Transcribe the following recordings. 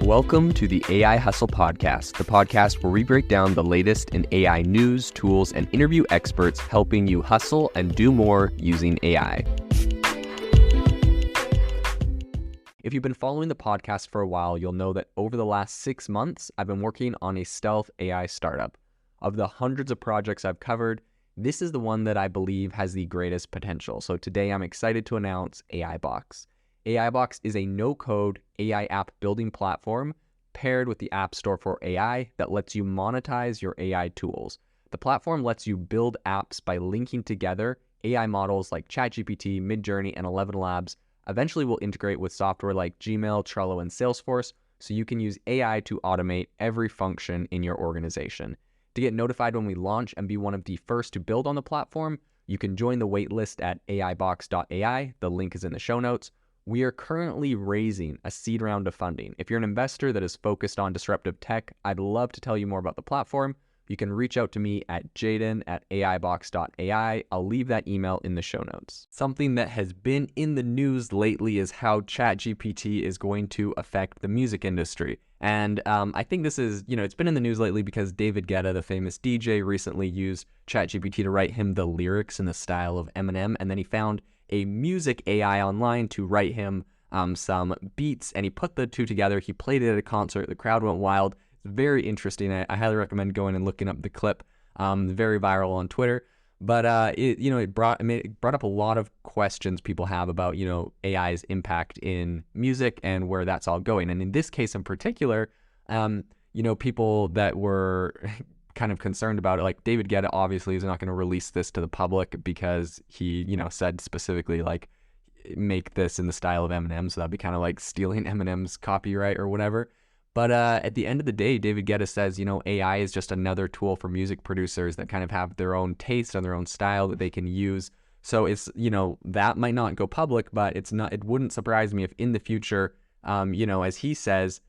Welcome to the AI Hustle Podcast, the podcast where we break down the latest in AI news, tools, and interview experts helping you hustle and do more using AI. If you've been following the podcast for a while, you'll know that over the last 6 months, I've been working on a stealth AI startup. Of the hundreds of projects I've covered, this is the one that I believe has the greatest potential. So today I'm excited to announce AIBox. AIBox is a no-code AI app building platform paired with the App Store for AI that lets you monetize your AI tools. The platform lets you build apps by linking together AI models like ChatGPT, Midjourney, and 11 Labs. Eventually, we'll integrate with software like Gmail, Trello, and Salesforce, so you can use AI to automate every function in your organization. To get notified when we launch and be one of the first to build on the platform, you can join the waitlist at aibox.ai. The link is in the show notes. We are currently raising a seed round of funding. If you're an investor that is focused on disruptive tech, I'd love to tell you more about the platform. You can reach out to me at jaden@aibox.ai. I'll leave that email in the show notes. Something that has been in the news lately is how ChatGPT is going to affect the music industry. And I think this is, it's been in the news lately because David Guetta, the famous DJ, recently used ChatGPT to write him the lyrics in the style of Eminem. And then he found a music AI online to write him some beats, and he put the two together. He played it at a concert. The crowd went wild. It's very interesting. I highly recommend going and looking up the clip. Very viral on Twitter. But it brought up a lot of questions people have about AI's impact in music and where that's all going. And in this case in particular, people that were kind of concerned about it, like David Guetta obviously is not going to release this to the public because he said specifically like make this in the style of Eminem, so that'd be kind of like stealing Eminem's copyright or whatever. But at the end of the day, David Guetta says AI is just another tool for music producers that kind of have their own taste and their own style that they can use. So it's that might not go public, but it wouldn't surprise me if in the future as he says,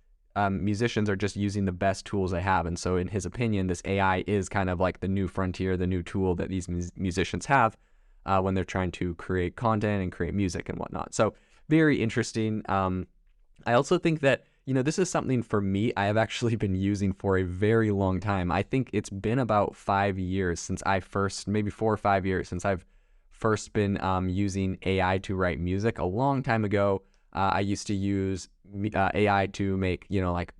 musicians are just using the best tools they have. And so in his opinion, this AI is kind of like the new frontier, the new tool that these musicians have when they're trying to create content and create music and whatnot. So very interesting. I also think that, this is something for me I have actually been using for a very long time. I think it's been about 5 years since maybe 4 or 5 years since I've first been using AI to write music. A long time ago, I used to use AI to make, like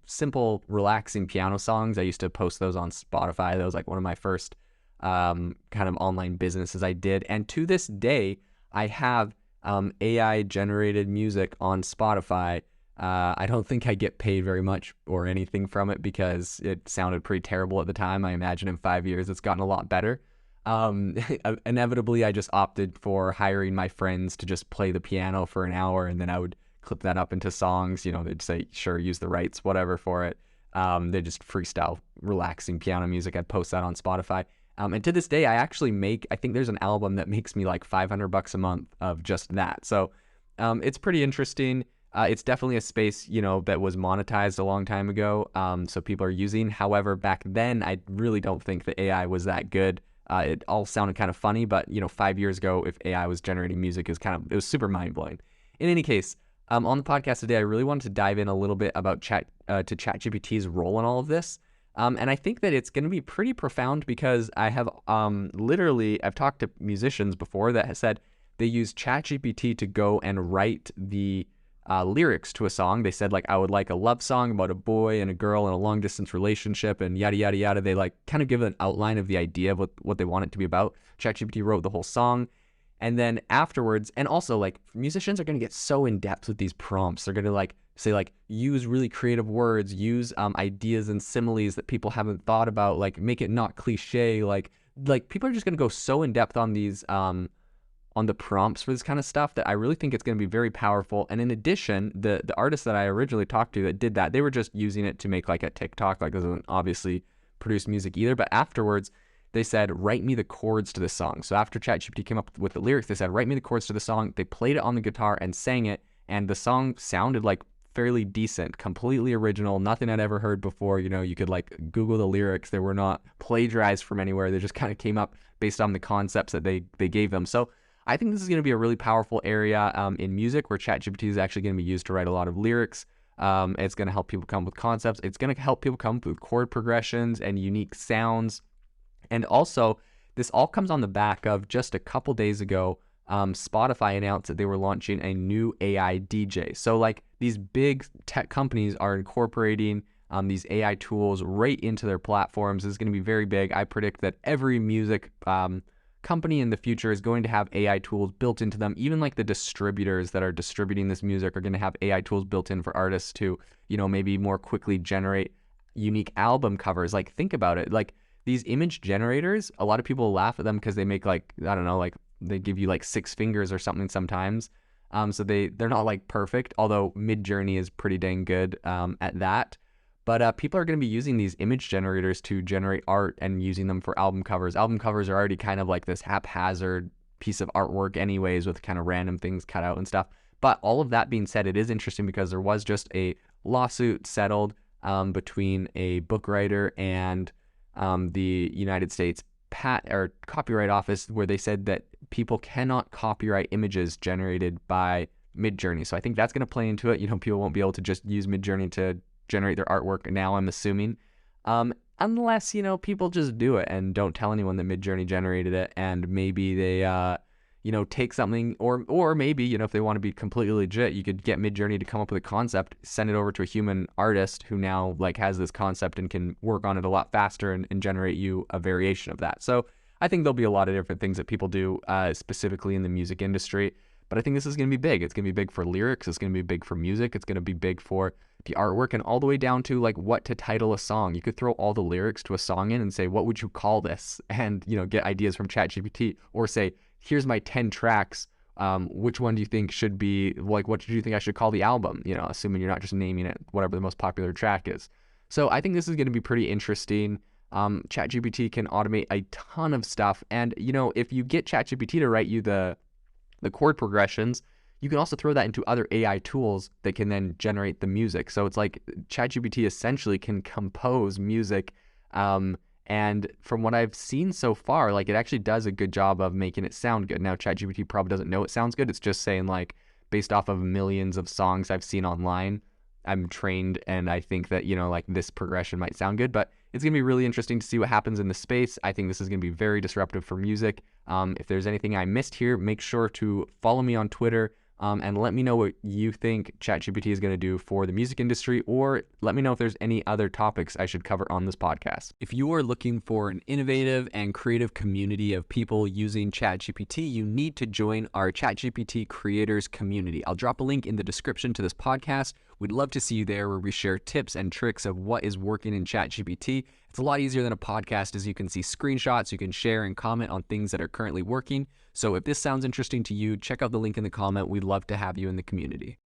simple, relaxing piano songs. I used to post those on Spotify. That was like one of my first kind of online businesses I did. And to this day, I have AI generated music on Spotify. I don't think I get paid very much or anything from it because it sounded pretty terrible at the time. I imagine in 5 years it's gotten a lot better. Inevitably, I just opted for hiring my friends to just play the piano for an hour, and then I would clip that up into songs. They'd say, sure, use the rights, whatever for it. They just freestyle, relaxing piano music. I'd post that on Spotify. And to this day, I think there's an album that makes me like $500 a month of just that. So it's pretty interesting. It's definitely a space, that was monetized a long time ago. So people are using. However, back then, I really don't think the AI was that good. It all sounded kind of funny, but 5 years ago, if AI was generating music, it was super mind blowing. In any case, on the podcast today, I really wanted to dive in a little bit about ChatGPT's role in all of this, and I think that it's going to be pretty profound because I have I've talked to musicians before that have said they use ChatGPT to go and write the lyrics to a song. They said, like, I would like a love song about a boy and a girl in a long distance relationship and yada, yada, yada. They like kind of give an outline of the idea of what they want it to be about. ChatGPT wrote the whole song. And then afterwards, and also like musicians are going to get so in depth with these prompts. They're going to like say like use really creative words, use ideas and similes that people haven't thought about, like make it not cliche. Like people are just going to go so in depth on these on the prompts for this kind of stuff that I really think it's going to be very powerful. And in addition, the artists that I originally talked to that did that, they were just using it to make like a TikTok. Like, this doesn't obviously produce music either, but afterwards they said, write me the chords to this song. So after ChatGPT came up with the lyrics, they said, write me the chords to the song. They played it on the guitar and sang it, and the song sounded like fairly decent, completely original, nothing I'd ever heard before. You could like Google the lyrics. They were not plagiarized from anywhere. They just kind of came up based on the concepts that they gave them. So I think this is going to be a really powerful area in music where ChatGPT is actually going to be used to write a lot of lyrics. It's going to help people come up with concepts. It's going to help people come up with chord progressions and unique sounds. And also, this all comes on the back of just a couple days ago, Spotify announced that they were launching a new AI DJ. So like these big tech companies are incorporating these AI tools right into their platforms. This is going to be very big. I predict that every music company in the future is going to have AI tools built into them. Even like the distributors that are distributing this music are going to have AI tools built in for artists to, maybe more quickly generate unique album covers. Like, think about it. Like, these image generators, a lot of people laugh at them because they make like, I don't know, like they give you like 6 fingers or something sometimes. So they're not like perfect, although Midjourney is pretty dang good at that. But people are going to be using these image generators to generate art and using them for album covers. Album covers are already kind of like this haphazard piece of artwork anyways, with kind of random things cut out and stuff. But all of that being said, it is interesting because there was just a lawsuit settled between a book writer and the United States Copyright Office, where they said that people cannot copyright images generated by Midjourney. So I think that's going to play into it. People won't be able to just use Midjourney to generate their artwork now, I'm assuming, unless people just do it and don't tell anyone that Midjourney generated it, and maybe they take something, or maybe if they want to be completely legit, you could get Midjourney to come up with a concept, send it over to a human artist who now like has this concept and can work on it a lot faster and generate you a variation of that. So I think there'll be a lot of different things that people do specifically in the music industry. But I think this is going to be big. It's going to be big for lyrics. It's going to be big for music. It's going to be big for the artwork, and all the way down to like what to title a song. You could throw all the lyrics to a song in and say, what would you call this? And, get ideas from ChatGPT, or say, here's my 10 tracks. Which one do you think should be, like, what do you think I should call the album? Assuming you're not just naming it whatever the most popular track is. So I think this is going to be pretty interesting. ChatGPT can automate a ton of stuff. And, if you get ChatGPT to write you the chord progressions, you can also throw that into other AI tools that can then generate the music. So it's like ChatGPT essentially can compose music. And from what I've seen so far, like, it actually does a good job of making it sound good. Now, ChatGPT probably doesn't know it sounds good. It's just saying, like, based off of millions of songs I've seen online, I'm trained and I think that, like, this progression might sound good. But it's going to be really interesting to see what happens in the space. I think this is going to be very disruptive for music. If there's anything I missed here, make sure to follow me on Twitter and let me know what you think ChatGPT is going to do for the music industry, or let me know if there's any other topics I should cover on this podcast. If you are looking for an innovative and creative community of people using ChatGPT, you need to join our ChatGPT creators community. I'll drop a link in the description to this podcast. We'd love to see you there, where we share tips and tricks of what is working in ChatGPT. It's a lot easier than a podcast, as you can see screenshots, you can share and comment on things that are currently working. So if this sounds interesting to you, check out the link in the comment. We'd love to have you in the community.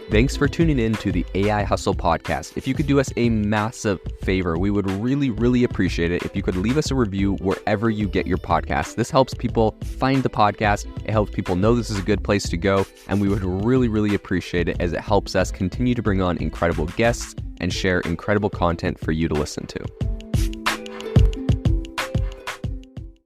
Thanks for tuning in to the AI Hustle podcast. If you could do us a massive favor, we would really, really appreciate it if you could leave us a review wherever you get your podcasts. This helps people find the podcast. It helps people know this is a good place to go. And we would really, really appreciate it, as it helps us continue to bring on incredible guests and share incredible content for you to listen to.